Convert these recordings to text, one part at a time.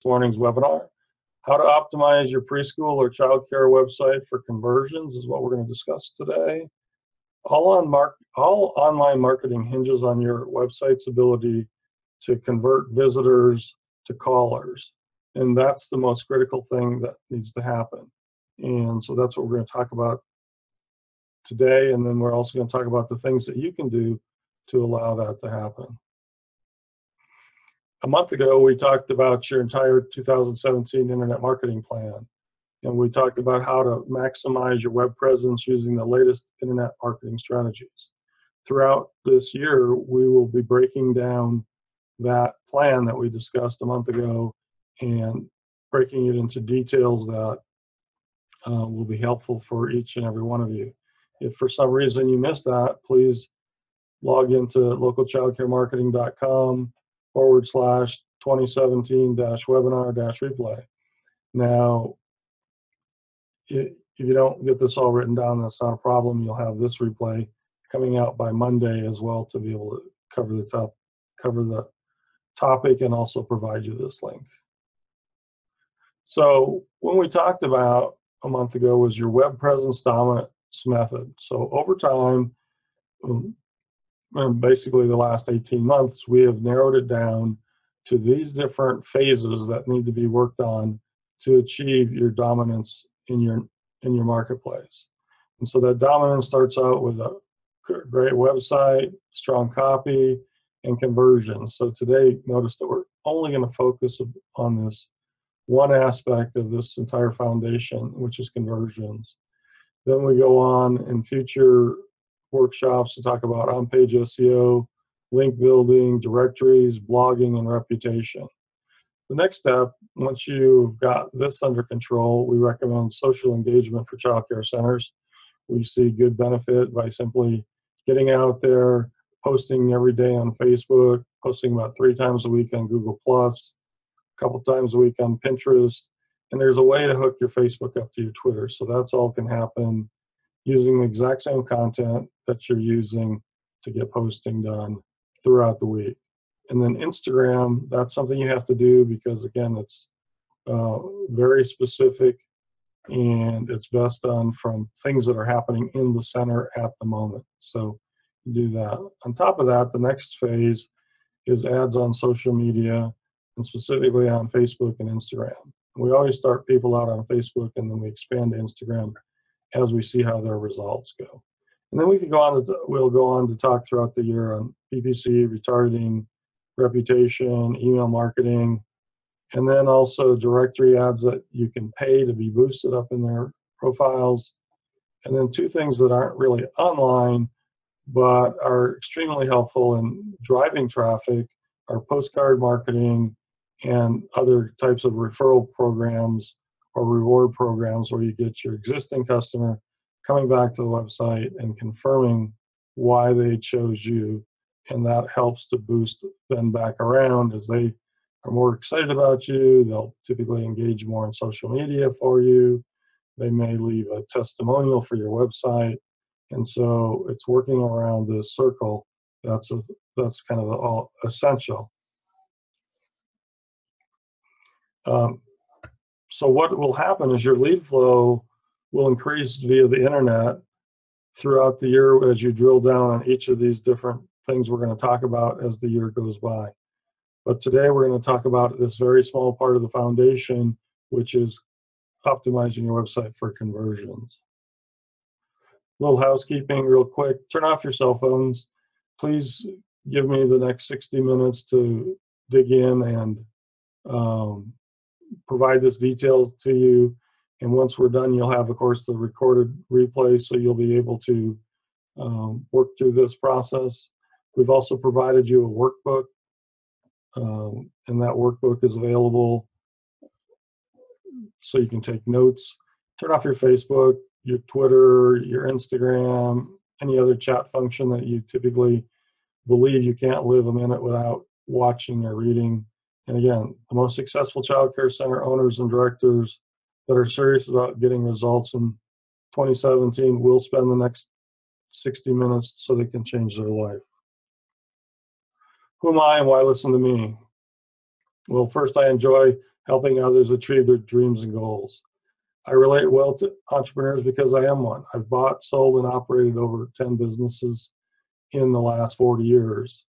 morning's webinar. How to optimize your preschool or childcare website for conversions is what we're going to discuss today. All online marketing hinges on your website's ability to convert visitors to callers. And that's the most critical thing that needs to happen. And so that's what we're going to talk about today. And then we're also going to talk about the things that you can do to allow that to happen. A month ago, we talked about your entire 2017 internet marketing plan. And we talked about how to maximize your web presence using the latest internet marketing strategies. Throughout this year, we will be breaking down that plan that we discussed a month ago and breaking it into details that will be helpful for each and every one of you. If for some reason you missed that, please log into localchildcaremarketing.com/2017-webinar-replay. Now, if you don't get this all written down, that's not a problem. You'll have this replay coming out by Monday as well to be able to cover the topic and also provide you this link. So when we talked about a month ago was your web presence dominance method. So over time, basically the last 18 months, we have narrowed it down to these different phases that need to be worked on to achieve your dominance in your marketplace. And so that dominance starts out with a great website, strong copy, and conversions. So today, notice that we're only going to focus on this one aspect of this entire foundation, which is conversions. Then we go on in future workshops to talk about on-page SEO, link building, directories, blogging, and reputation. The next step, once you've got this under control, we recommend social engagement for childcare centers. We see good benefit by simply getting out there, posting every day on Facebook, posting about 3 times a week on Google+, a couple times a week on Pinterest, and there's a way to hook your Facebook up to your Twitter. So that's all can happen using the exact same content that you're using to get posting done throughout the week. And then Instagram, that's something you have to do because, again, it's very specific and it's best done from things that are happening in the center at the moment. So do that. On top of that, the next phase is ads on social media and specifically on Facebook and Instagram. We always start people out on Facebook and then we expand to Instagram as we see how their results go. And then we'll go on to talk throughout the year on PPC, retargeting, reputation, email marketing, and then also directory ads that you can pay to be boosted up in their profiles. And then 2 things that aren't really online but are extremely helpful in driving traffic are postcard marketing and other types of referral programs or reward programs where you get your existing customer coming back to the website and confirming why they chose you. And that helps to boost them back around as they are more excited about you. They'll typically engage more in social media for you. They may leave a testimonial for your website. And so it's working around this circle. That's kind of all essential. So what will happen is your lead flow will increase via the internet throughout the year as you drill down on each of these different things we're going to talk about as the year goes by. But today we're going to talk about this very small part of the foundation, which is optimizing your website for conversions. A little housekeeping real quick. Turn off your cell phones. Please give me the next 60 minutes to dig in and provide this detail to you. And once we're done, you'll have, of course, the recorded replay, so you'll be able to work through this process. We've also provided you a workbook, and that workbook is available so you can take notes. Turn off your Facebook, your Twitter, your Instagram, any other chat function that you typically believe you can't live a minute without watching or reading. And again, the most successful child care center owners and directors that are serious about getting results in 2017 will spend the next 60 minutes so they can change their life. Who am I and why listen to me? Well, first, I enjoy helping others achieve their dreams and goals. I relate well to entrepreneurs because I am one. I've bought, sold, and operated over 10 businesses in the last 40 years.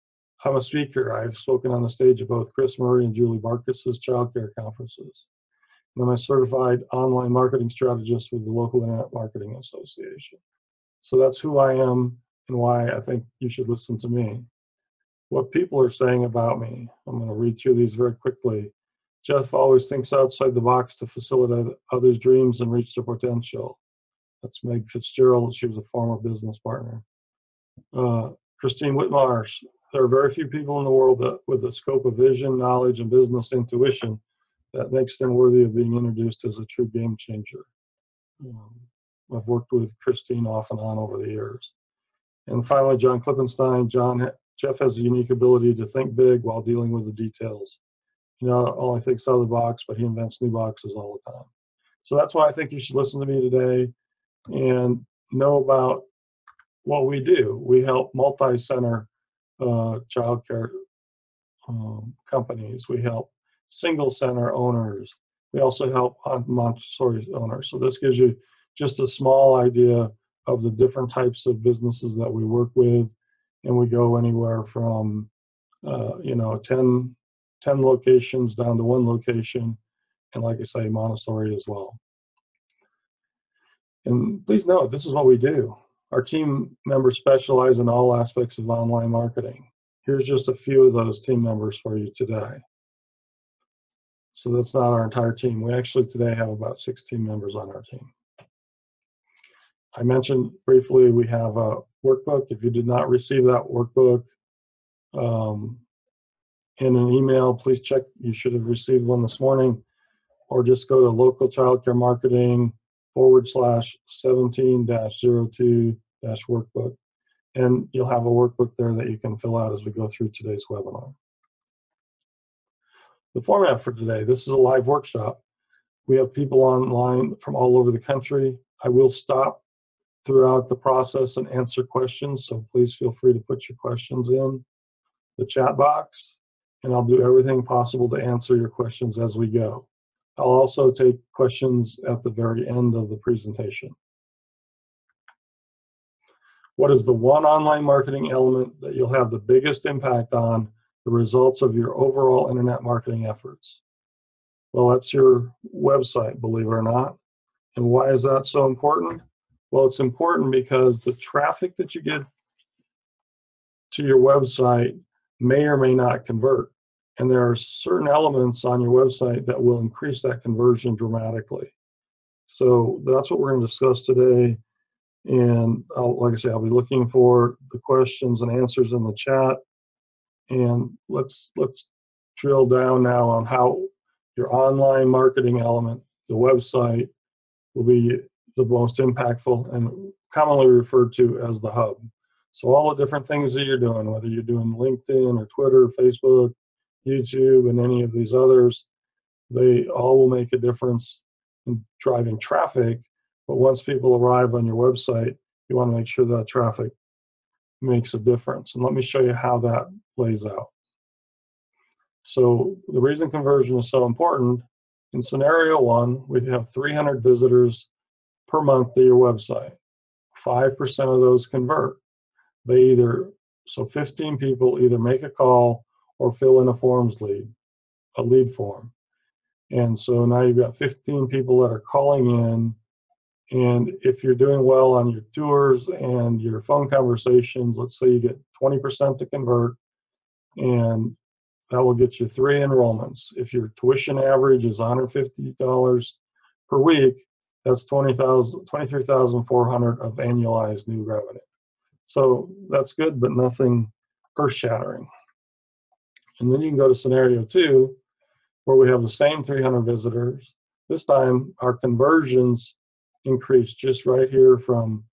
I'm a speaker. I've spoken on the stage of both Chris Murray and Julie Barkis's childcare conferences. And I'm a certified online marketing strategist with the local Internet Marketing Association. So that's who I am and why I think you should listen to me. What people are saying about me, I'm going to read through these very quickly. Jeff always thinks outside the box to facilitate others' dreams and reach their potential. That's Meg Fitzgerald. She was a former business partner. Christine Whitmarsh. There are very few people in the world that, with a scope of vision, knowledge, and business intuition that makes them worthy of being introduced as a true game changer. I've worked with Christine off and on over the years. And finally, John Klippenstein. Jeff has a unique ability to think big while dealing with the details. He not only thinks out of the box, but he invents new boxes all the time. So that's why I think you should listen to me today and know about what we do. We help multi-center childcare companies. We help single center owners. We also help Montessori owners. So this gives you just a small idea of the different types of businesses that we work with. And we go anywhere from 10 locations down to 1 location, and like I say, Montessori as well. And please note, this is what we do. Our team members specialize in all aspects of online marketing. Here's just a few of those team members for you today. So that's not our entire team. We actually today have about 6 team members on our team. I mentioned briefly we have a workbook. If you did not receive that workbook in an email, please check. You should have received one this morning, or just go to local childcare marketing /17-02-workbook, and you'll have a workbook there that you can fill out as we go through today's webinar. The format for today, this is a live workshop. We have people online from all over the country. I will stop throughout the process and answer questions, so please feel free to put your questions in the chat box, and I'll do everything possible to answer your questions as we go. I'll also take questions at the very end of the presentation. What is the one online marketing element that you'll have the biggest impact on the results of your overall internet marketing efforts? Well, that's your website, believe it or not. And why is that so important? Well, it's important because the traffic that you get to your website may or may not convert. And there are certain elements on your website that will increase that conversion dramatically. So that's what we're going to discuss today. And like I say, I'll be looking for the questions and answers in the chat. And let's drill down now on how your online marketing element, the website, will be the most impactful and commonly referred to as the hub. So all the different things that you're doing, whether you're doing LinkedIn or Twitter, Facebook, YouTube, and any of these others, they all will make a difference in driving traffic. But once people arrive on your website, you want to make sure that traffic makes a difference. And let me show you how that plays out. So the reason conversion is so important, in scenario 1, we have 300 visitors per month to your website. 5% of those convert. So 15 people either make a call or fill in a lead form. And so now you've got 15 people that are calling in. And if you're doing well on your tours and your phone conversations, let's say you get 20% to convert, and that will get you 3 enrollments. If your tuition average is $150 per week, that's $23,400 of annualized new revenue. So that's good, but nothing earth-shattering. And then you can go to scenario 2, where we have the same 300 visitors. This time, our conversions increase just right here from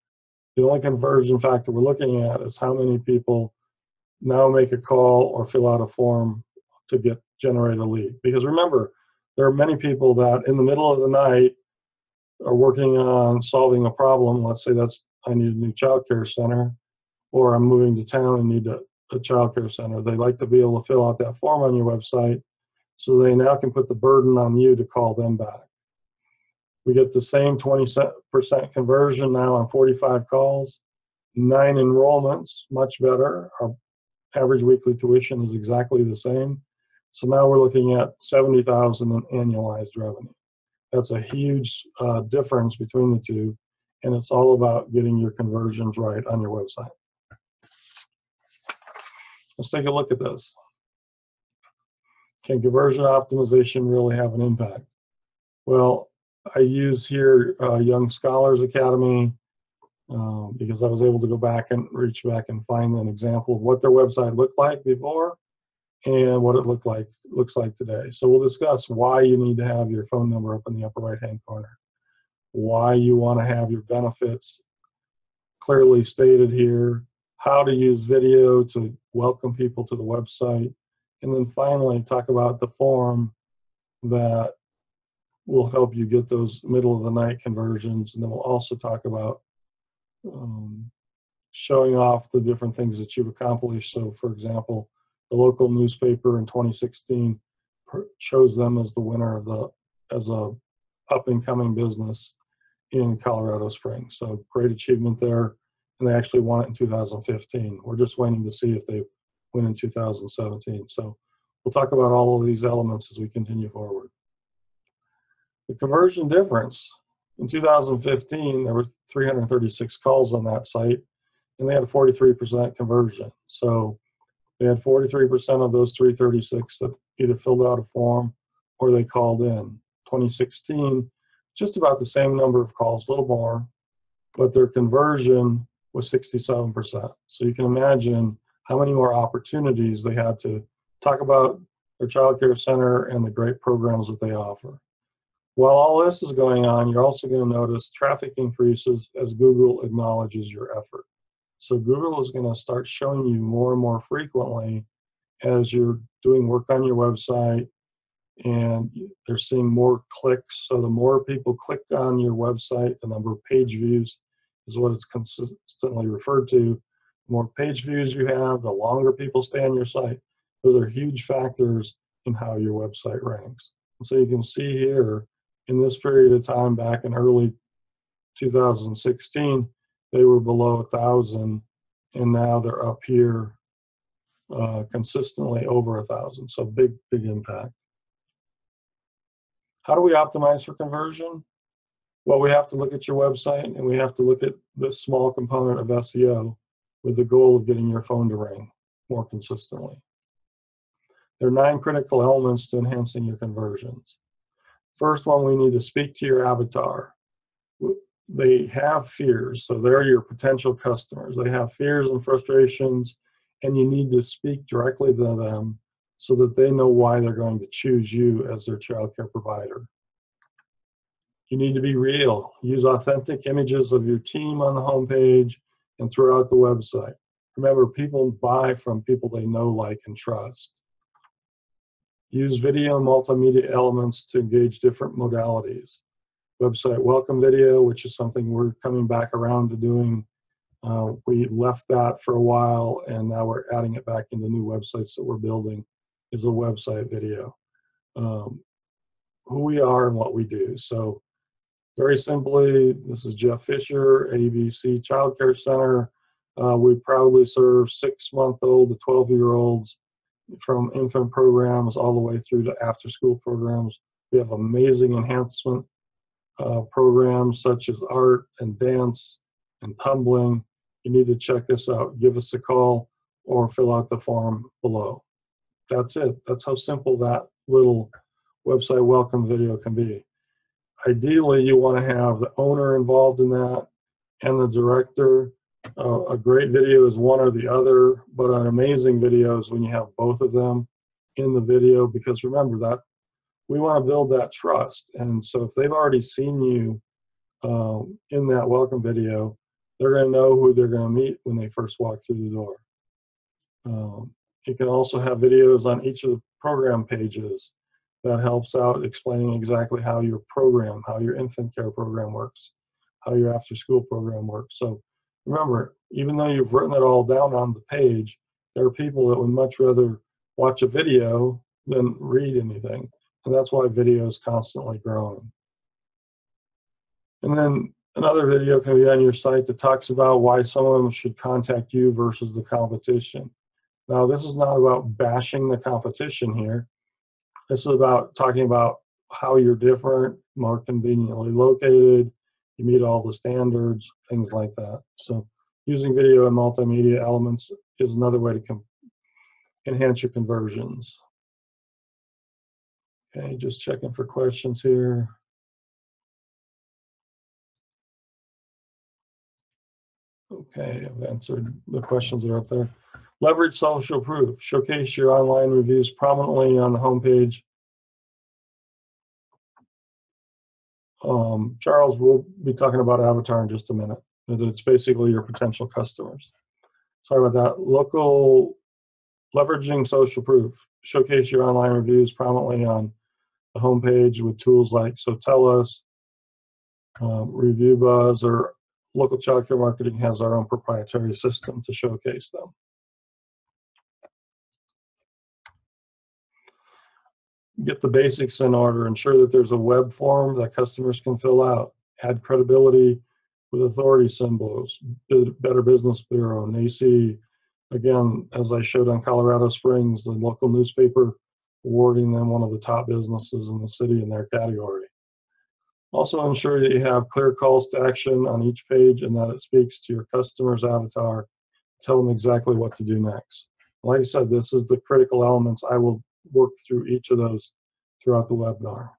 the only conversion factor we're looking at is how many people now make a call or fill out a form to generate a lead. Because remember, there are many people that in the middle of the night are working on solving a problem. Let's say I need a new childcare center, or I'm moving to town and need a childcare center. They like to be able to fill out that form on your website, So they now can put the burden on you to call them back. We get the same 20% conversion now on 45 calls, 9 enrollments, much better. Our average weekly tuition is exactly the same. So now we're looking at 70,000 in annualized revenue. That's a huge difference between the two, and it's all about getting your conversions right on your website. Let's take a look at this. Can conversion optimization really have an impact? Well, I use here Young Scholars Academy because I was able to go back and reach back and find an example of what their website looked like before and what it looks like today. So we'll discuss why you need to have your phone number up in the upper right-hand corner, why you want to have your benefits clearly stated here, how to use video to welcome people to the website, and then finally talk about the form that will help you get those middle of the night conversions. And then we'll also talk about showing off the different things that you've accomplished. So for example, the local newspaper in 2016 chose them as the winner of as a up and coming business in Colorado Springs. So great achievement there. And they actually won it in 2015. We're just waiting to see if they win in 2017. So we'll talk about all of these elements as we continue forward. The conversion difference. In 2015, there were 336 calls on that site, and they had a 43% conversion. So they had 43% of those 336 that either filled out a form or they called in. 2016, just about the same number of calls, a little more, but their conversion was 67%. So you can imagine how many more opportunities they had to talk about their child care center and the great programs that they offer. While all this is going on, you're also going to notice traffic increases as Google acknowledges your effort. So Google is going to start showing you more and more frequently as you're doing work on your website and they're seeing more clicks. So the more people click on your website, the number of page views is what it's consistently referred to. The more page views you have, the longer people stay on your site. Those are huge factors in how your website ranks. And so you can see here, in this period of time back in early 2016, they were below 1,000, and now they're up here consistently over 1,000. So big impact. How do we optimize for conversion? Well, we have to look at your website, and we have to look at this small component of SEO with the goal of getting your phone to ring more consistently. There are 9 critical elements to enhancing your conversions. First one, we need to speak to your avatar. They have fears, so they're your potential customers. They have fears and frustrations, and you need to speak directly to them so that they know why they're going to choose you as their childcare provider. You need to be real. Use authentic images of your team on the homepage and throughout the website. Remember, people buy from people they know, like, and trust. Use video and multimedia elements to engage different modalities. Website welcome video, which is something we're coming back around to doing. We left that for a while, and now we're adding it back into new websites that we're building, is a website video. Who we are and what we do. So very simply, this is Jeff Fisher, ABC Child Care Center. We proudly serve 6-month-old to 12-year-olds from infant programs all the way through to after-school programs. We have amazing enhancement programs such as art and dance and tumbling. You need to check us out. Give us a call or fill out the form below. That's it. That's how simple that little website welcome video can be. Ideally, you want to have the owner involved in that and the director. A great video is one or the other, but an amazing video is when you have both of them in the video, because remember that we want to build that trust. And so if they've already seen you in that welcome video, they're going to know who they're going to meet when they first walk through the door. You can also have videos on each of the program pages that helps out explaining exactly how your program, how your infant care program works, how your after school program works. So remember, even though you've written it all down on the page, there are people that would much rather watch a video than read anything. And that's why video is constantly growing. And then another video can be on your site that talks about why someone should contact you versus the competition. Now, this is not about bashing the competition here. This is about talking about how you're different, more conveniently located, you meet all the standards, things like that. So using video and multimedia elements is another way to enhance your conversions. Okay, just checking for questions here. Okay, I've answered the questions that are up there. Leverage social proof. Showcase your online reviews prominently on the homepage. Charles, we'll be talking about Avatar in just a minute. It's basically your potential customers. Sorry about that. Leveraging social proof. Showcase your online reviews prominently on the homepage with tools like So Tell Us, Review Buzz, or Local Child Care Marketing has our own proprietary system to showcase them. Get the basics in order. Ensure that there's a web form that customers can fill out. Add credibility with authority symbols. Better Business Bureau, NACI. Again, as I showed on Colorado Springs, the local newspaper awarding them one of the top businesses in the city in their category. Also ensure that you have clear calls to action on each page and that it speaks to your customer's avatar. Tell them exactly what to do next. Like I said, this is the critical elements. I will work through each of those throughout the webinar.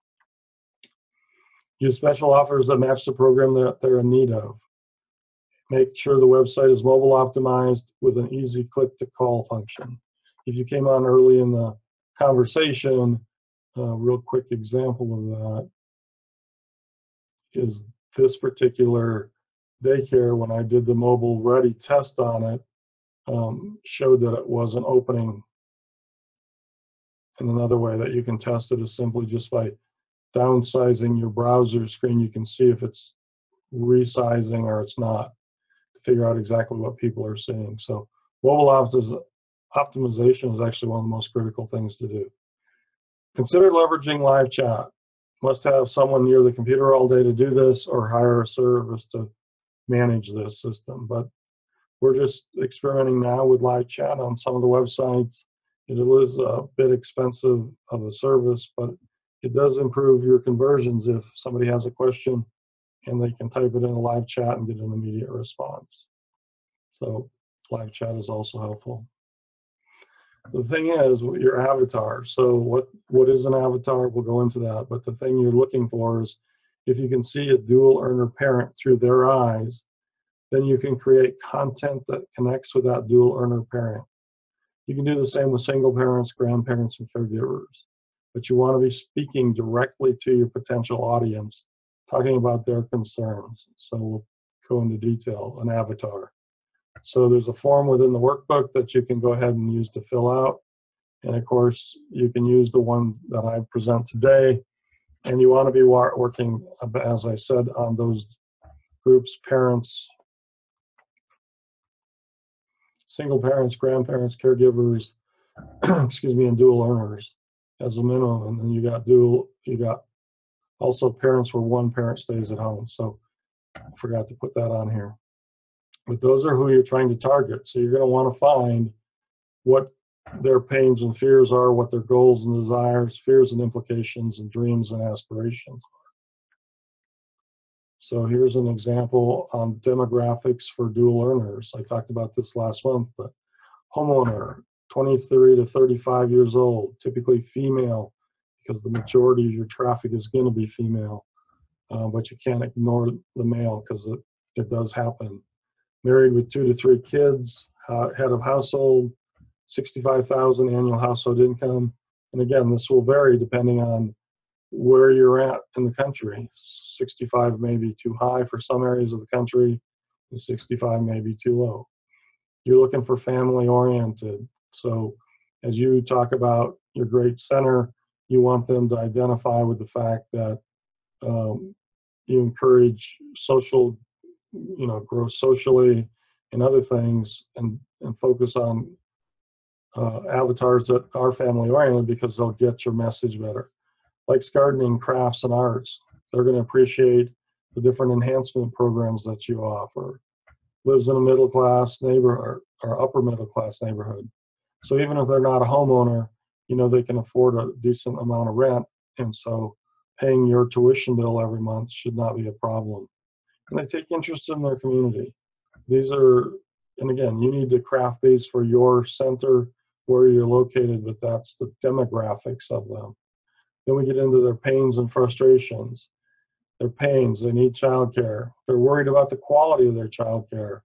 Use special offers that match the program that they're in need of. Make sure the website is mobile optimized with an easy click to call function. If you came on early in the conversation, a real quick example of that is this particular daycare. When I did the mobile ready test on it, showed that it wasn't opening. And another way that you can test it is simply just by downsizing your browser screen. You can see if it's resizing or it's not, to figure out exactly what people are seeing. So mobile optimization is actually one of the most critical things to do. Consider leveraging live chat. Must have someone near the computer all day to do this, or hire a service to manage this system. But we're just experimenting now with live chat on some of the websites. It is a bit expensive of a service, but it does improve your conversions if somebody has a question and they can type it in a live chat and get an immediate response. So live chat is also helpful. The thing is, your avatar. So what is an avatar? We'll go into that. But the thing you're looking for is if you can see a dual earner parent through their eyes, then you can create content that connects with that dual earner parent. You can do the same with single parents, grandparents, and caregivers. But you want to be speaking directly to your potential audience, talking about their concerns. So we'll go into detail, an avatar. So there's a form within the workbook that you can go ahead and use to fill out. And of course, you can use the one that I present today. And you want to be working, as I said, on those groups: parents, single parents, grandparents, caregivers, excuse me, and dual earners as a minimum. And then you got also parents where one parent stays at home. So I forgot to put that on here. But those are who you're trying to target. So you're going to want to find what their pains and fears are, what their goals and desires, fears and implications, and dreams and aspirations are. So here's an example on demographics for dual earners. I talked about this last month, but homeowner, 23 to 35 years old, typically female, because the majority of your traffic is going to be female. But you can't ignore the male because it does happen. Married with 2 to 3 kids, head of household, 65,000 annual household income. And again, this will vary depending on where you're at in the country. 65 may be too high for some areas of the country, and 65 may be too low. You're looking for family oriented. So as you talk about your great center, you want them to identify with the fact that you encourage social, grow socially and other things, and focus on avatars that are family oriented because they'll get your message better. Likes gardening, crafts, and arts. They're going to appreciate the different enhancement programs that you offer. Lives in a middle class neighborhood or upper middle class neighborhood. So even if they're not a homeowner, you know, they can afford a decent amount of rent. And so paying your tuition bill every month should not be a problem. And they take interest in their community. These are, and again, you need to craft these for your center where you're located, but that's the demographics of them. Then we get into their pains and frustrations. Their pains, they need childcare. They're worried about the quality of their childcare.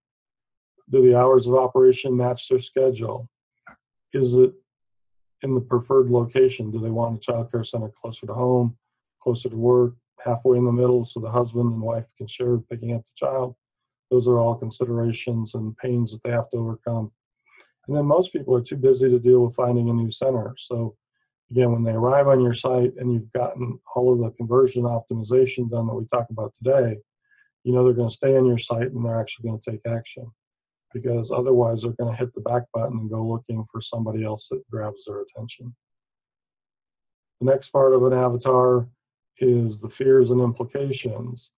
Do the hours of operation match their schedule? Is it in the preferred location? Do they want a childcare center closer to home, closer to work, halfway in the middle so the husband and wife can share picking up the child? Those are all considerations and pains that they have to overcome. And then most people are too busy to deal with finding a new center. So again, when they arrive on your site and you've gotten all of the conversion optimization done that we talk about today, you know they're going to stay on your site and they're actually going to take action, because otherwise they're going to hit the back button and go looking for somebody else that grabs their attention. The next part of an avatar is the fears and implications.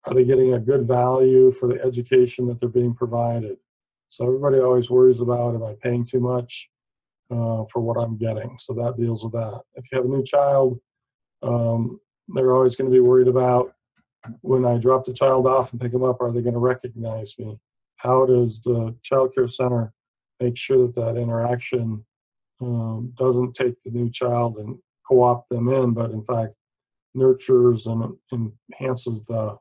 Are they getting a good value for the education that they're being provided? So everybody always worries about, am I paying too much for what I'm getting? So that deals with that. If you have a new child, they're always going to be worried about, when I drop the child off and pick them up, are they going to recognize me? How does the child care center make sure that that interaction doesn't take the new child and co-opt them in, but in fact nurtures and enhances the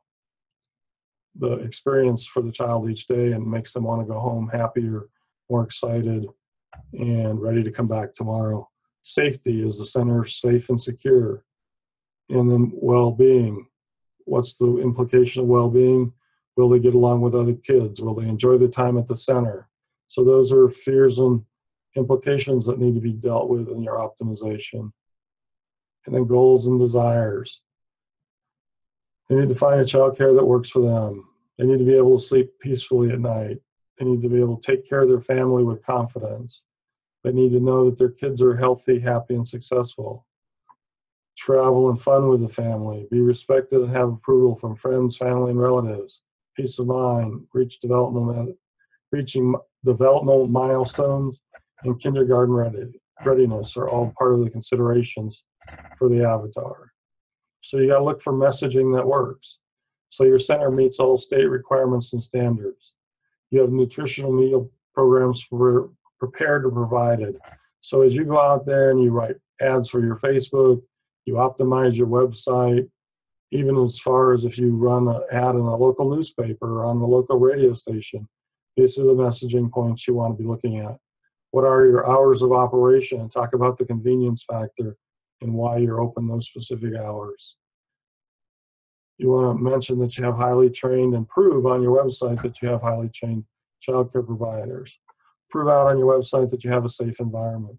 experience for the child each day and makes them want to go home happier, more excited, and ready to come back tomorrow. Safety, is the center safe and secure? And then well-being. What's the implication of well-being? Will they get along with other kids? Will they enjoy their time at the center? So those are fears and implications that need to be dealt with in your optimization. And then goals and desires. They need to find a childcare that works for them. They need to be able to sleep peacefully at night. They need to be able to take care of their family with confidence. They need to know that their kids are healthy, happy, and successful. Travel and fun with the family. Be respected and have approval from friends, family, and relatives. Peace of mind. Reaching developmental milestones and kindergarten readiness are all part of the considerations for the avatar. So you got to look for messaging that works. So your center meets all state requirements and standards. You have nutritional meal programs prepared and provided. So as you go out there and you write ads for your Facebook, you optimize your website, even as far as if you run an ad in a local newspaper or on the local radio station, these are the messaging points you want to be looking at. What are your hours of operation? Talk about the convenience factor and why you're open those specific hours. You want to mention that you have highly trained, and prove on your website that you have highly trained childcare providers. Prove out on your website that you have a safe environment,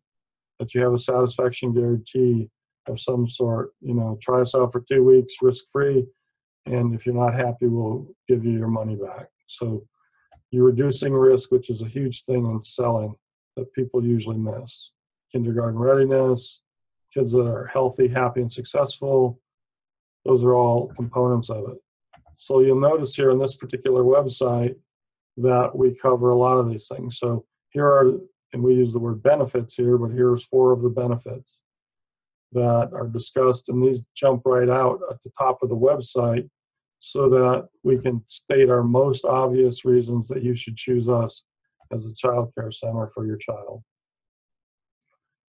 that you have a satisfaction guarantee of some sort. You know, try us out for 2 weeks risk-free, and if you're not happy, we'll give you your money back. So you're reducing risk, which is a huge thing in selling that people usually miss. Kindergarten readiness, kids that are healthy, happy, and successful, those are all components of it. So you'll notice here on this particular website that we cover a lot of these things. So here are, and we use the word benefits here, but here's 4 of the benefits that are discussed, and these jump right out at the top of the website so that we can state our most obvious reasons that you should choose us as a child care center for your child.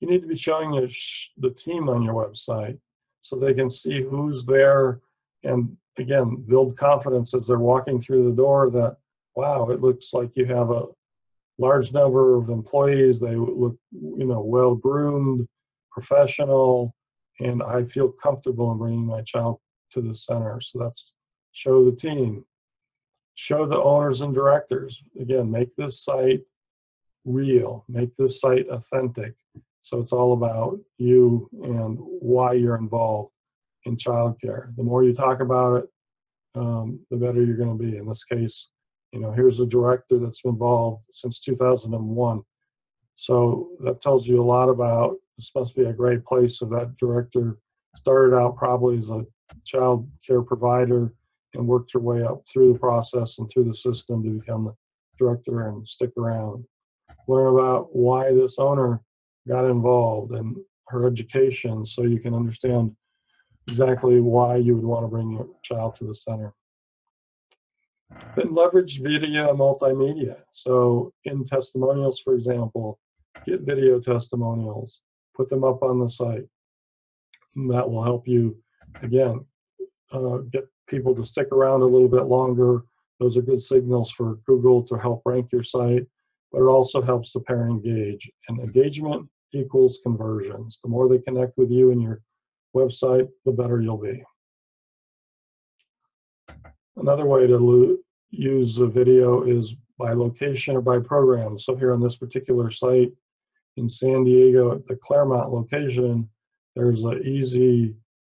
You need to be showing the team on your website so they can see who's there, and again, build confidence as they're walking through the door that, wow, it looks like you have a large number of employees. They look, you know, well groomed, professional, and I feel comfortable in bringing my child to the center. So that's show the team, show the owners and directors. Again, make this site real, make this site authentic. So it's all about you and why you're involved in childcare. The more you talk about it, the better you're going to be. In this case, you know, here's a director that's been involved since 2001. So that tells you a lot about, this must be a great place if that director started out probably as a child care provider and worked her way up through the process and through the system to become the director and stick around. Learn about why this owner got involved and her education, so you can understand exactly why you would want to bring your child to the center. Then leverage video and multimedia. So in testimonials, for example, get video testimonials, put them up on the site. And that will help you, again, get people to stick around a little bit longer. Those are good signals for Google to help rank your site, but it also helps the parent engage. And engagement equals conversions. The more they connect with you and your website, the better you'll be. Another way to use a video is by location or by program. So here on this particular site in San Diego at the Claremont location, there's an easy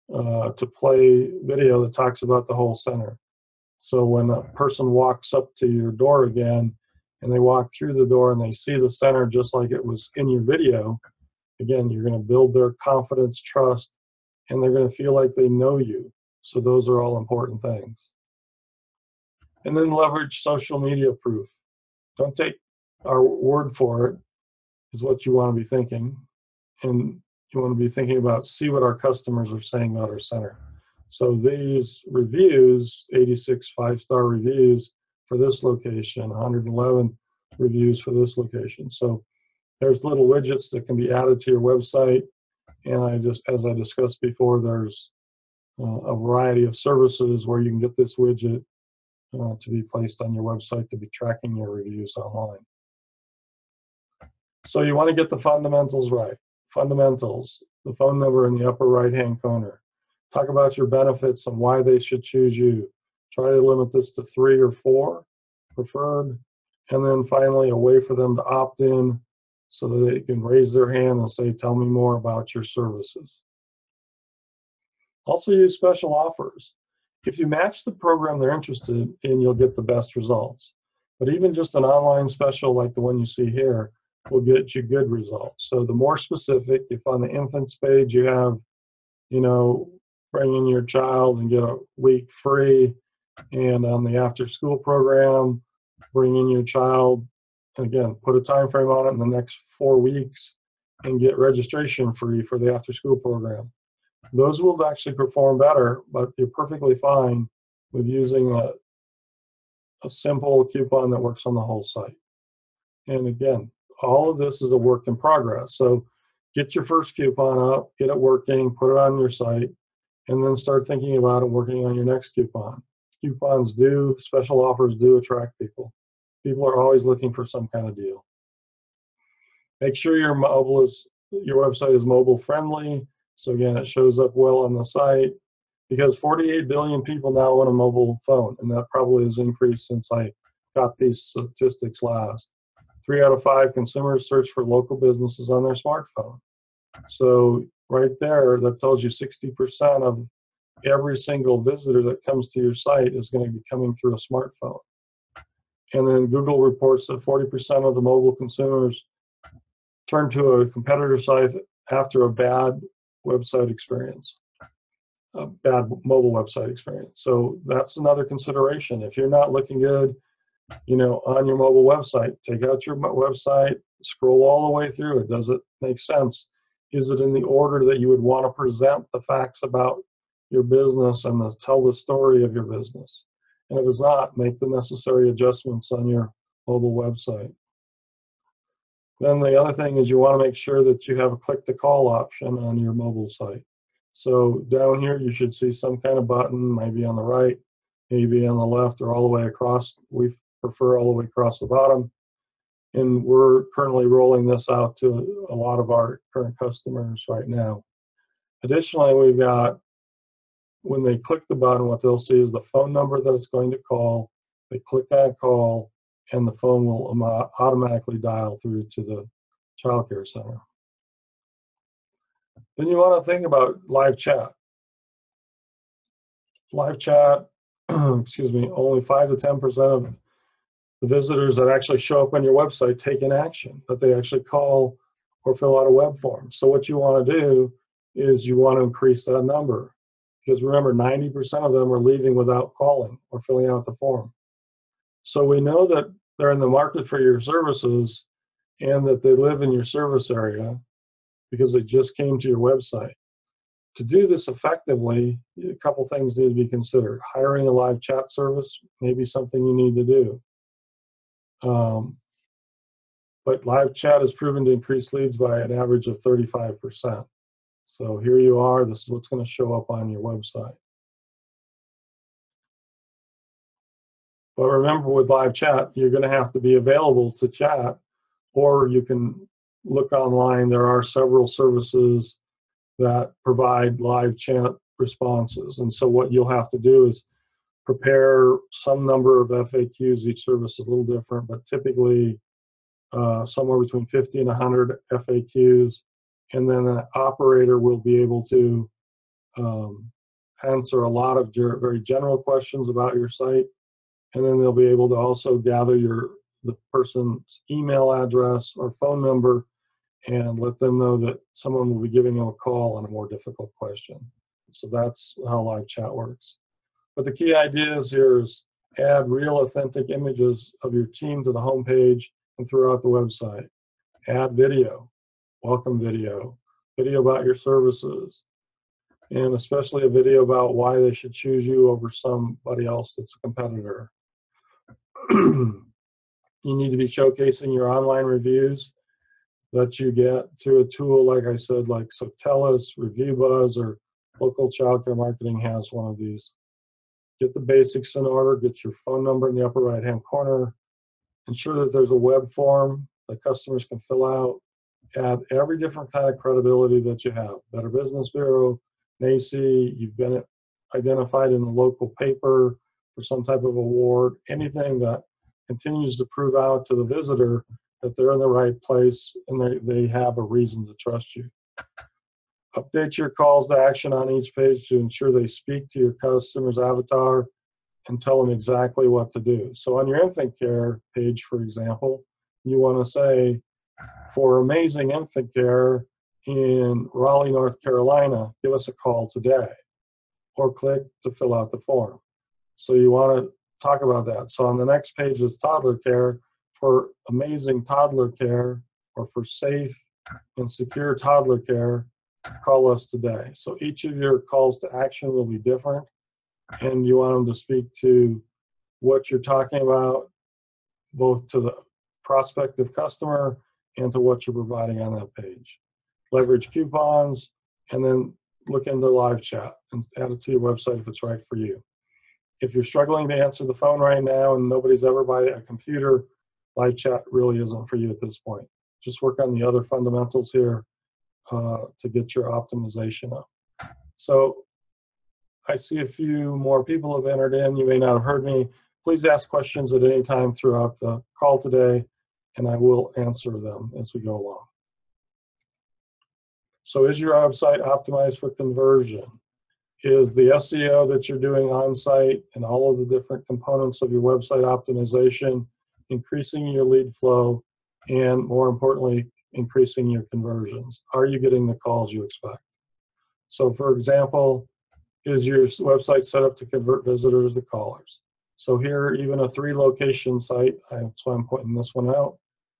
to play video that talks about the whole center. So when a person walks up to your door again and they walk through the door and they see the center just like it was in your video, again, you're going to build their confidence, trust, and they're going to feel like they know you. So those are all important things. And then leverage social media proof. Don't take our word for it, is what you want to be thinking. And you want to be thinking about, see what our customers are saying about our center. So these reviews, 86 5-star reviews for this location, 111 reviews for this location. So there's little widgets that can be added to your website. And as I discussed before, there's a variety of services where you can get this widget to be placed on your website to be tracking your reviews online. So you want to get the fundamentals right. Fundamentals, the phone number in the upper right-hand corner. Talk about your benefits and why they should choose you. Try to limit this to 3 or 4 preferred. And then finally, a way for them to opt in so that they can raise their hand and say, tell me more about your services. Also use special offers. If you match the program they're interested in, you'll get the best results. But even just an online special like the one you see here will get you good results. So the more specific, if on the infants page you have, bring in your child and get a week free, and on the after school program, bring in your child, and again, put a time frame on it in the next 4 weeks and get registration free for the after school program. Those will actually perform better, but you're perfectly fine with using a simple coupon that works on the whole site. And again, all of this is a work in progress. So get your first coupon up, get it working, put it on your site, and then start thinking about it, working on your next coupon. Coupons do, special offers do attract people. People are always looking for some kind of deal. Make sure your website is mobile friendly. So again, it shows up well on the site, because 48 billion people now own a mobile phone, and that probably has increased since I got these statistics last. 3 out of 5 consumers search for local businesses on their smartphone. So right there, that tells you 60% of every single visitor that comes to your site is going to be coming through a smartphone. And then Google reports that 40% of the mobile consumers turn to a competitor site after a bad website experience, a bad mobile website experience. So that's another consideration. If you're not looking good, on your mobile website, take out your website, scroll all the way through it. Does it make sense? Is it in the order that you would want to present the facts about your business and tell the story of your business? And if it's not, make the necessary adjustments on your mobile website. Then the other thing is you want to make sure that you have a click-to-call option on your mobile site. So down here, you should see some kind of button, maybe on the right, maybe on the left, or all the way across. We prefer all the way across the bottom. And we're currently rolling this out to a lot of our current customers right now. Additionally, we've got, when they click the button, what they'll see is the phone number that it's going to call. They click that call, and the phone will automatically dial through to the child care center. Then you want to think about live chat. Live chat, excuse me, only 5 to 10% of the visitors that actually show up on your website take an action, that they actually call or fill out a web form. So what you want to do is you want to increase that number, because remember, 90% of them are leaving without calling or filling out the form. So we know that they're in the market for your services and that they live in your service area because they just came to your website. To do this effectively, a couple things need to be considered. Hiring a live chat service may be something you need to do. But live chat is proven to increase leads by an average of 35%. So here you are, this is what's going to show up on your website. But remember, with live chat, you're going to have to be available to chat, or you can look online. There are several services that provide live chat responses. And so what you'll have to do is prepare some number of FAQs. Each service is a little different, but typically somewhere between 50 and 100 FAQs. And then an operator will be able to answer a lot of very general questions about your site. And then they'll be able to also gather the person's email address or phone number and let them know that someone will be giving them a call on a more difficult question. So that's how live chat works. But the key ideas here is add real authentic images of your team to the homepage and throughout the website. Add video, welcome video, video about your services, and especially a video about why they should choose you over somebody else that's a competitor. You need to be showcasing your online reviews that you get through a tool, like I said, like CTAs, ReviewBuzz, or Local Childcare Marketing has one of these. Get the basics in order, get your phone number in the upper right-hand corner, ensure that there's a web form that customers can fill out, add every different kind of credibility that you have. Better Business Bureau, NACI, you've been identified in the local paper for some type of award, anything that continues to prove out to the visitor that they're in the right place and they have a reason to trust you. Update your calls to action on each page to ensure they speak to your customer's avatar and tell them exactly what to do. So on your infant care page, for example, you want to say, for amazing infant care in Raleigh, North Carolina, give us a call today, or click to fill out the form. So you want to talk about that. So on the next page is toddler care. For amazing toddler care, or for safe and secure toddler care, call us today. So each of your calls to action will be different, and you want them to speak to what you're talking about, both to the prospective customer and to what you're providing on that page. Leverage coupons, and then look into live chat and add it to your website if it's right for you. If you're struggling to answer the phone right now and nobody's ever by a computer, live chat really isn't for you at this point. Just work on the other fundamentals here to get your optimization up. So I see a few more people have entered in. You may not have heard me. Please ask questions at any time throughout the call today, and I will answer them as we go along. So is your website optimized for conversion? Is the SEO that you're doing on site and all of the different components of your website optimization increasing your lead flow, and more importantly, increasing your conversions? Are you getting the calls you expect? So for example, is your website set up to convert visitors to callers? So here, even a 3-location site, that's why I'm pointing this one out.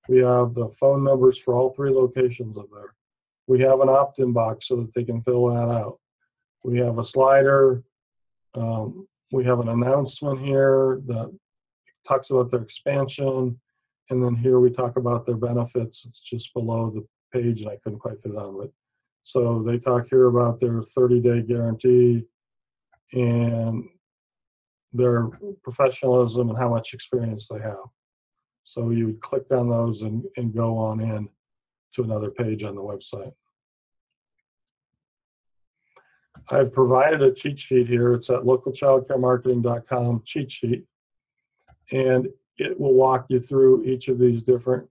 We have the phone numbers for all 3 locations of there. We have an opt-in box so that they can fill that out. We have a slider. We have an announcement here that talks about their expansion. And then here we talk about their benefits. It's just below the page, and I couldn't quite fit it on. But so they talk here about their 30-day guarantee and their professionalism and how much experience they have. So you would click on those and go on in to another page on the website. I've provided a cheat sheet here. It's at localchildcaremarketing.com cheat sheet. And it will walk you through each of these different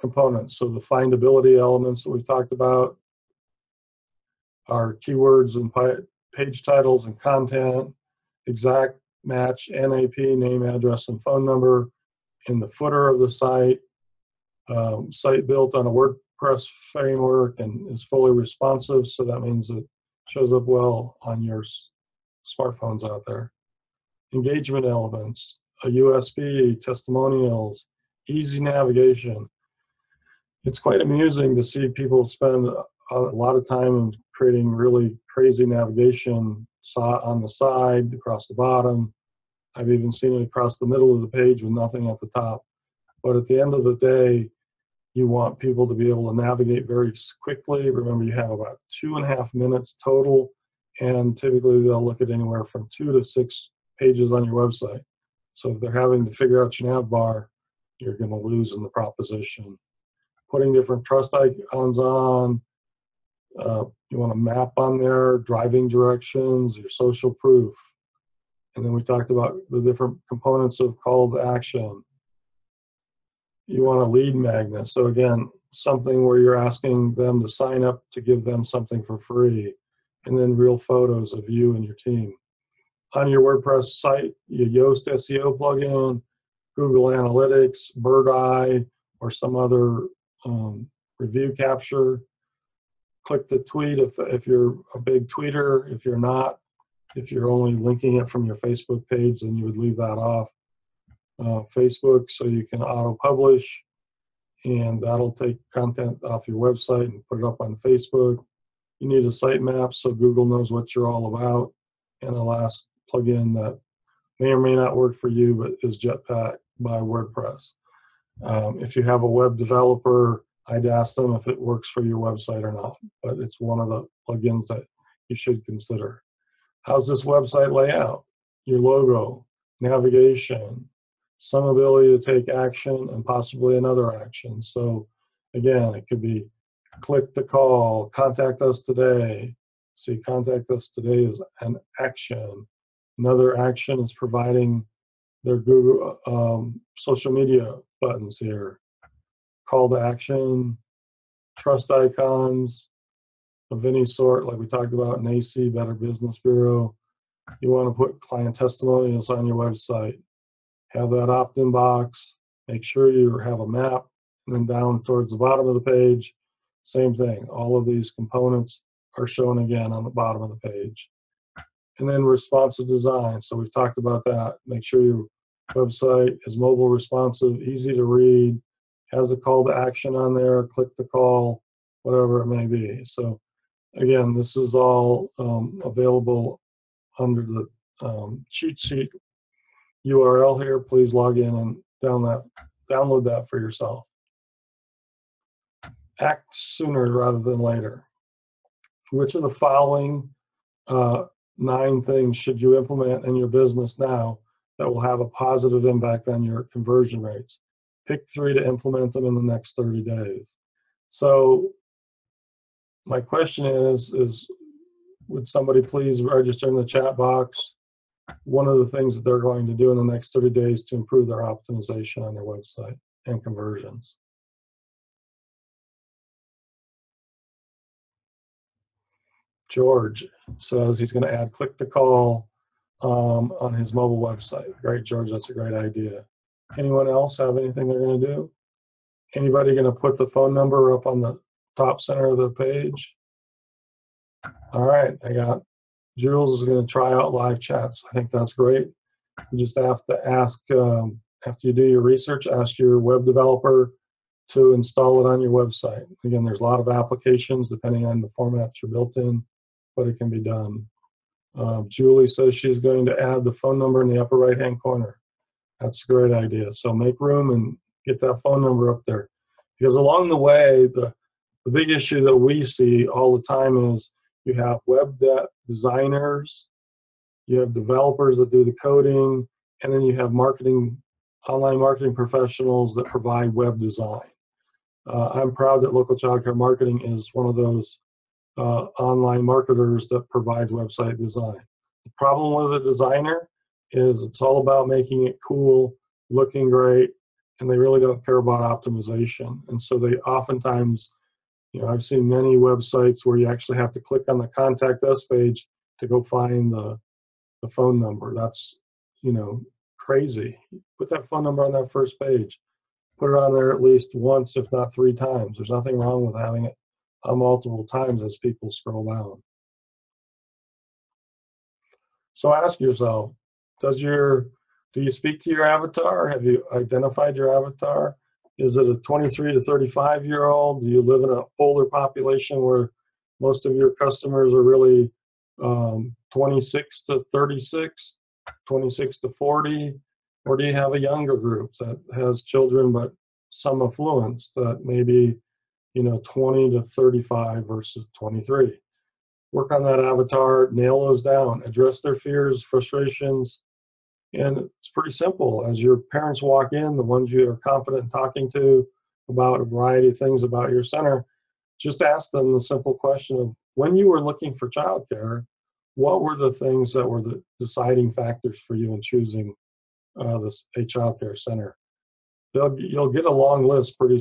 components. So the findability elements that we've talked about are keywords and page titles and content, exact match, NAP, name, address, and phone number, in the footer of the site. Site built on a WordPress framework and is fully responsive, so that means it shows up well on your smartphones out there. Engagement elements, a USB, testimonials, easy navigation. It's quite amusing to see people spend a lot of time in creating really crazy navigation on the side, across the bottom. I've even seen it across the middle of the page with nothing at the top. But at the end of the day, you want people to be able to navigate very quickly. Remember, you have about 2.5 minutes total, and typically they'll look at anywhere from 2 to 6 pages on your website. So if they're having to figure out your nav bar, you're going to lose in the proposition. Putting different trust icons on, you want a map on there, driving directions, your social proof. And then we talked about the different components of call to action. You want a lead magnet. So again, something where you're asking them to sign up to give them something for free. And then real photos of you and your team. On your WordPress site, your Yoast SEO plugin, Google Analytics, Bird Eye, or some other review capture. Click the tweet if you're a big tweeter. If you're not, if you're only linking it from your Facebook page, then you would leave that off. Facebook, so you can auto-publish, and that'll take content off your website and put it up on Facebook. You need a sitemap so Google knows what you're all about. And the last plugin that may or may not work for you, but is Jetpack by WordPress. If you have a web developer, I'd ask them if it works for your website or not, but it's one of the plugins that you should consider. How's this website layout? Your logo, navigation, some ability to take action and possibly another action. So again, it could be click the call, contact us today. See, contact us today is an action. Another action is providing their Google social media buttons here. Call to action, trust icons of any sort, like we talked about in AC, Better Business Bureau. You want to put client testimonials on your website. Have that opt-in box. Make sure you have a map. And then down towards the bottom of the page, same thing. All of these components are shown again on the bottom of the page. And then responsive design. So we've talked about that. Make sure your website is mobile responsive, easy to read, has a call to action on there, click the call, whatever it may be. So again, this is all available under the cheat sheet URL here. Please log in and download that for yourself. Act sooner rather than later. Which of the following 9 things should you implement in your business now that will have a positive impact on your conversion rates? Pick 3 to implement them in the next 30 days. So my question is would somebody please register in the chat box one of the things that they're going to do in the next 30 days to improve their optimization on their website and conversions? George says he's going to add click to call on his mobile website. Great, George, that's a great idea. Anyone else have anything they're going to do? Anybody going to put the phone number up on the top center of the page? All right, I got Jules is going to try out live chats. I think that's great. You just have to ask, after you do your research, ask your web developer to install it on your website. Again, there's a lot of applications depending on the format you're built in, but it can be done. Julie says she's going to add the phone number in the upper right-hand corner. That's a great idea. So make room and get that phone number up there. Because along the way, the big issue that we see all the time is you have web designers, you have developers that do the coding, and then you have online marketing professionals that provide web design. I'm proud that Local Child Care Marketing is one of those online marketers that provides website design. The problem with a designer is it's all about making it cool, looking great, and they really don't care about optimization. And so they oftentimes, I've seen many websites where you actually have to click on the contact us page to go find the phone number. That's, crazy. Put that phone number on that first page. Put it on there at least once, if not 3 times. There's nothing wrong with having it multiple times as people scroll down. So ask yourself, do you speak to your avatar? Have you identified your avatar? Is it a 23 to 35-year-old? Do you live in an older population where most of your customers are really 26 to 36, 26 to 40? Or do you have a younger group that has children but some affluence that maybe, 20 to 35 versus 23? Work on that avatar, nail those down, address their fears, frustrations, and it's pretty simple. As your parents walk in, the ones you are confident talking to about a variety of things about your center, just ask them the simple question of, when you were looking for childcare, what were the things that were the deciding factors for you in choosing a childcare center? You'll get a long list pretty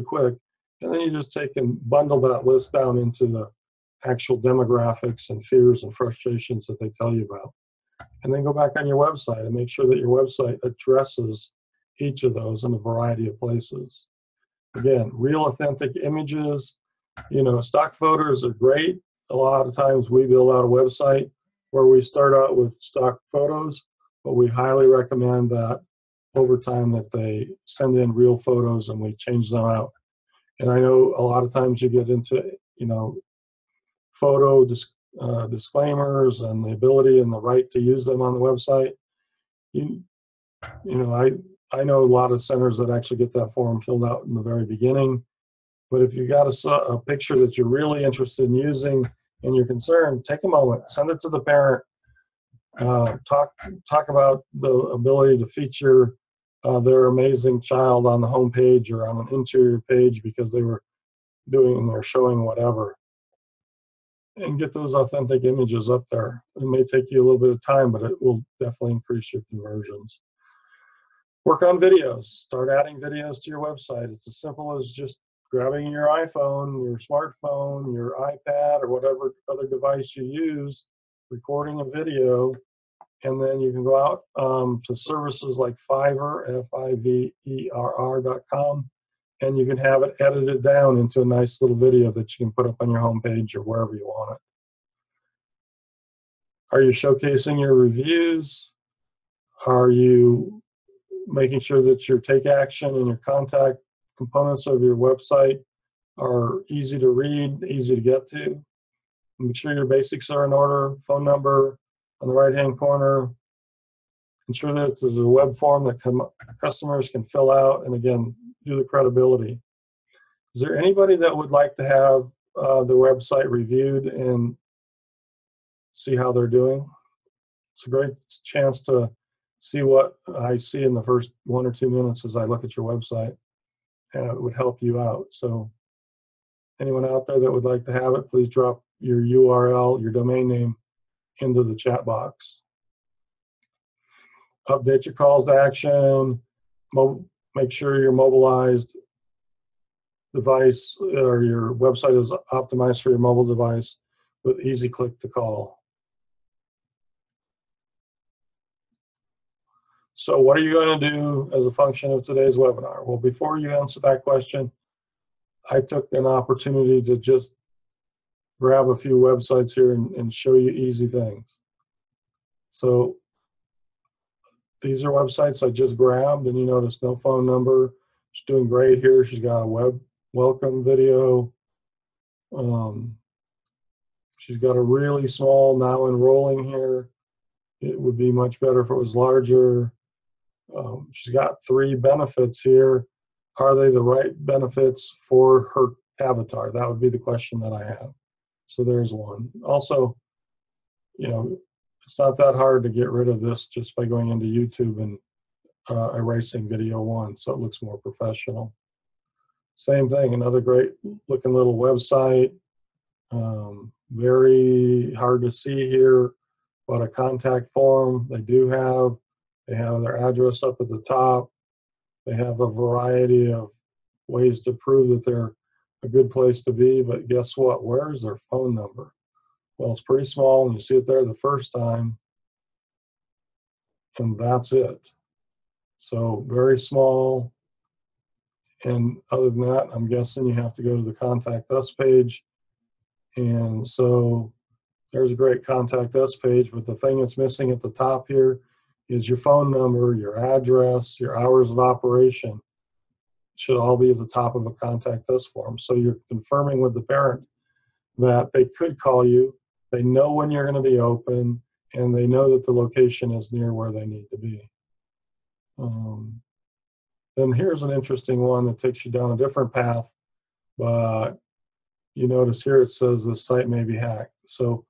quick, and then you just take and bundle that list down into the actual demographics and fears and frustrations that they tell you about. And then go back on your website and make sure that your website addresses each of those in a variety of places. Again, real authentic images, stock photos are great. A lot of times we build out a website where we start out with stock photos, but we highly recommend that over time that they send in real photos and we change them out. And I know a lot of times you get into, photo disclaimers and the ability and the right to use them on the website. I know a lot of centers that actually get that form filled out in the very beginning. But if you got a picture that you're really interested in using and you're concerned, take a moment, send it to the parent. Talk about the ability to feature their amazing child on the home page or on an interior page because they were doing or showing whatever. And get those authentic images up there. It may take you a little bit of time, but it will definitely increase your conversions. Work on videos. Start adding videos to your website. It's as simple as just grabbing your iPhone, your smartphone, your iPad, or whatever other device you use, recording a video, and then you can go out to services like Fiverr, Fiverr.com, and you can have it edited down into a nice little video that you can put up on your homepage or wherever you want it. Are you showcasing your reviews? Are you making sure that your take action and your contact components of your website are easy to read, easy to get to? Make sure your basics are in order, phone number on the right-hand corner. Ensure that there's a web form that customers can fill out, and again, do the credibility. Is there anybody that would like to have the website reviewed and see how they're doing? It's a great chance to see what I see in the first 1 or 2 minutes as I look at your website, and it would help you out. So anyone out there that would like to have it, please drop your URL, your domain name, into the chat box. Update your calls to action. Make sure your mobilized device or your website is optimized for your mobile device with easy click to call. So what are you going to do as a function of today's webinar? Well, before you answer that question, I took an opportunity to just grab a few websites here and show you easy things. So these are websites I just grabbed, and you notice no phone number. She's doing great here. She's got a web welcome video. She's got a really small now enrolling here. It would be much better if it was larger. She's got 3 benefits here. Are they the right benefits for her avatar? That would be the question that I have. So there's one. Also, it's not that hard to get rid of this just by going into YouTube and erasing video 1 so it looks more professional. Same thing, another great looking little website. Very hard to see here, but a contact form they do have. They have their address up at the top. They have a variety of ways to prove that they're a good place to be, but guess what? Where's their phone number? Well, it's pretty small, and you see it there the first time, and that's it. So very small. And other than that, I'm guessing you have to go to the Contact Us page. And so there's a great Contact Us page, but the thing that's missing at the top here is your phone number, your address, your hours of operation. It should all be at the top of a Contact Us form. So you're confirming with the parent that they could call you, they know when you're going to be open, and they know that the location is near where they need to be. Then here's an interesting one that takes you down a different path, but you notice here it says the site may be hacked. So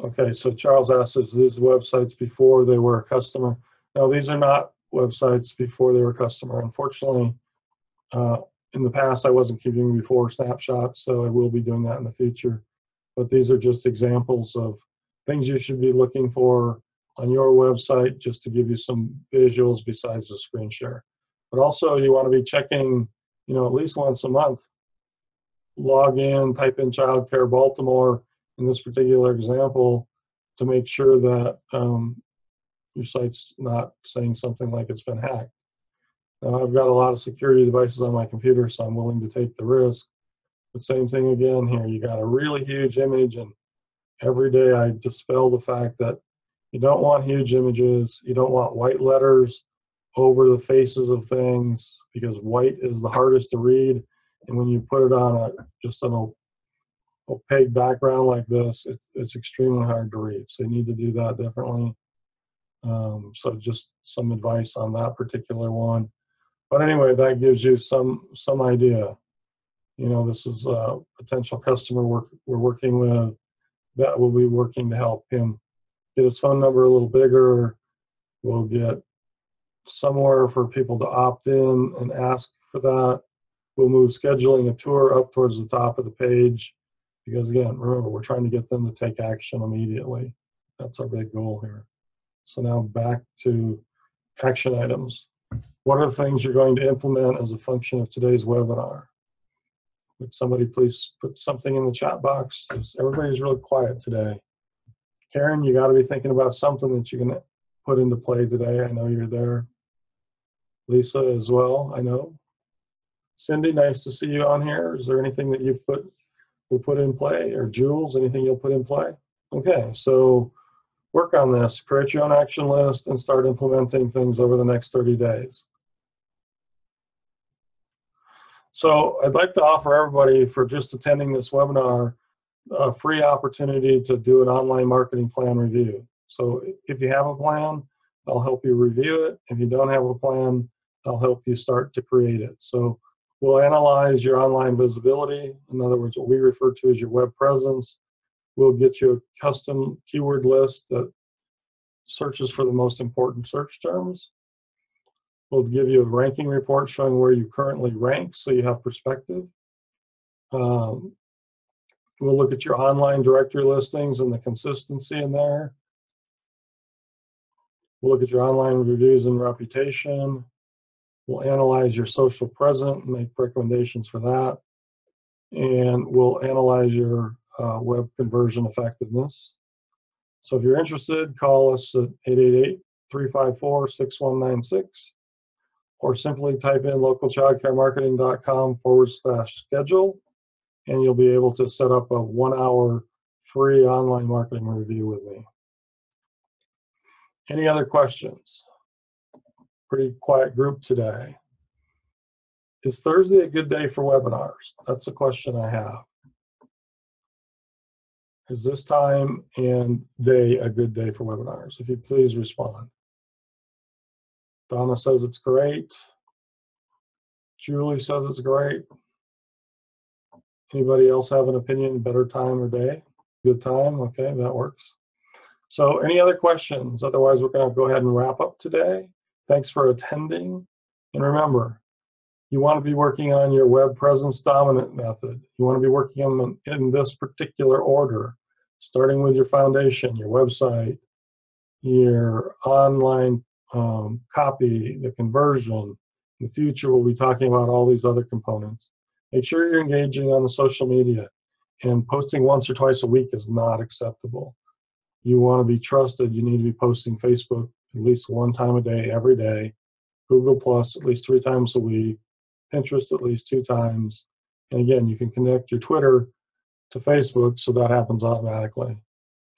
okay, so Charles asks, is these websites before they were a customer? No, these are not websites before they were a customer. Unfortunately, in the past, I wasn't keeping before snapshots, so I will be doing that in the future. But these are just examples of things you should be looking for on your website, just to give you some visuals besides the screen share. But also, you want to be checking, at least once a month. Log in, type in childcare Baltimore in this particular example to make sure that your site's not saying something like it's been hacked. Now, I've got a lot of security devices on my computer, so I'm willing to take the risk. But same thing again here, you got a really huge image, and every day I dispel the fact that you don't want huge images, you don't want white letters over the faces of things, because white is the hardest to read, and when you put it on just an opaque background like this, it's extremely hard to read. So you need to do that differently. So just some advice on that particular one. But anyway, that gives you some idea. This is a potential customer we're working with that will be working to help him get his phone number a little bigger. We'll get somewhere for people to opt in and ask for that. We'll move scheduling a tour up towards the top of the page, because again, remember, we're trying to get them to take action immediately. That's our big goal here. So now back to action items. What are the things you're going to implement as a function of today's webinar? Would somebody please put something in the chat box? Everybody's really quiet today. Karen, you got to be thinking about something that you can put into play today. I know you're there. Lisa as well, I know. Cindy, nice to see you on here. Is there anything that you will put in play? Or Jules, anything you'll put in play? Okay, so work on this. Create your own action list and start implementing things over the next 30 days. So I'd like to offer everybody, for just attending this webinar, a free opportunity to do an online marketing plan review. So if you have a plan, I'll help you review it. If you don't have a plan, I'll help you start to create it. So we'll analyze your online visibility. In other words, what we refer to as your web presence. We'll get you a custom keyword list that searches for the most important search terms. We'll give you a ranking report showing where you currently rank, so you have perspective. We'll look at your online directory listings and the consistency in there. We'll look at your online reviews and reputation. We'll analyze your social presence and make recommendations for that. And we'll analyze your web conversion effectiveness. So if you're interested, call us at 888-354-6196, or simply type in localchildcaremarketing.com/schedule, and you'll be able to set up a 1-hour free online marketing review with me. Any other questions? Pretty quiet group today. Is Thursday a good day for webinars? That's a question I have. Is this time and day a good day for webinars? If you please respond. Donna says it's great. Julie says it's great. Anybody else have an opinion, better time or day? Good time, okay, that works. So any other questions? Otherwise, we're gonna go ahead and wrap up today. Thanks for attending. And remember, you wanna be working on your web presence dominant method. You wanna be working on in this particular order, starting with your foundation, your website, your online copy, the conversion. In the future, we'll be talking about all these other components. Make sure you're engaging on the social media. And posting once or twice a week is not acceptable. You want to be trusted. You need to be posting Facebook at least one time a day, every day. Google Plus at least 3 times a week. Pinterest at least 2 times. And again, you can connect your Twitter to Facebook, so that happens automatically.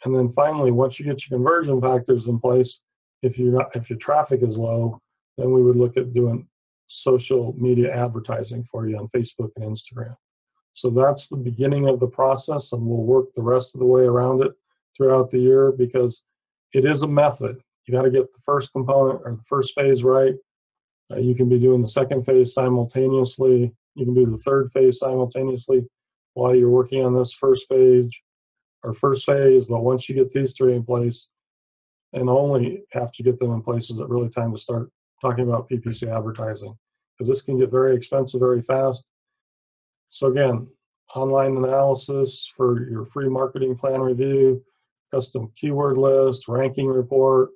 And then finally, once you get your conversion factors in place, if your traffic is low, then we would look at doing social media advertising for you on Facebook and Instagram. So that's the beginning of the process, and we'll work the rest of the way around it throughout the year, because it is a method. You got to get the first component or the first phase right. You can be doing the second phase simultaneously. You can do the third phase simultaneously while you're working on this first phase. But once you get these 3 in place, and only after you get them in place is it really time to start talking about PPC advertising, because this can get very expensive very fast. So again, online analysis for your free marketing plan review, custom keyword list, ranking report,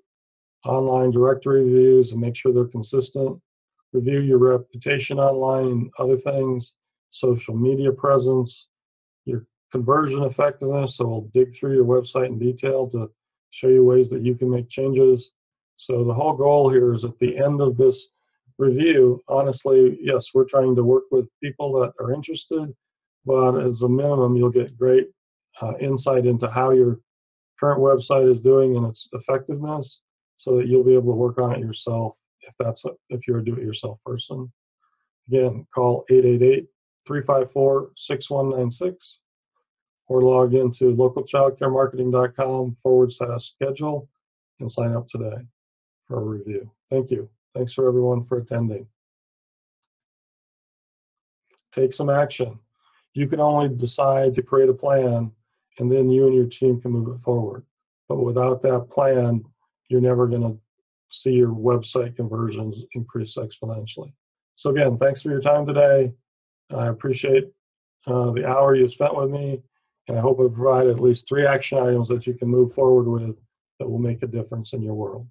online directory reviews, and make sure they're consistent. Review your reputation online, other things, social media presence, your conversion effectiveness. So we'll dig through your website in detail to show you ways that you can make changes. So the whole goal here is at the end of this review, honestly, yes, we're trying to work with people that are interested, but as a minimum, you'll get great insight into how your current website is doing and its effectiveness, so that you'll be able to work on it yourself if you're a do-it-yourself person. Again, call 888-354-6196 or log into localchildcaremarketing.com/schedule and sign up today for a review. Thank you. Thanks for everyone for attending. Take some action. You can only decide to create a plan, and then you and your team can move it forward. But without that plan, you're never going to see your website conversions increase exponentially. So again, thanks for your time today. I appreciate the hour you spent with me, and I hope I provided at least 3 action items that you can move forward with that will make a difference in your world.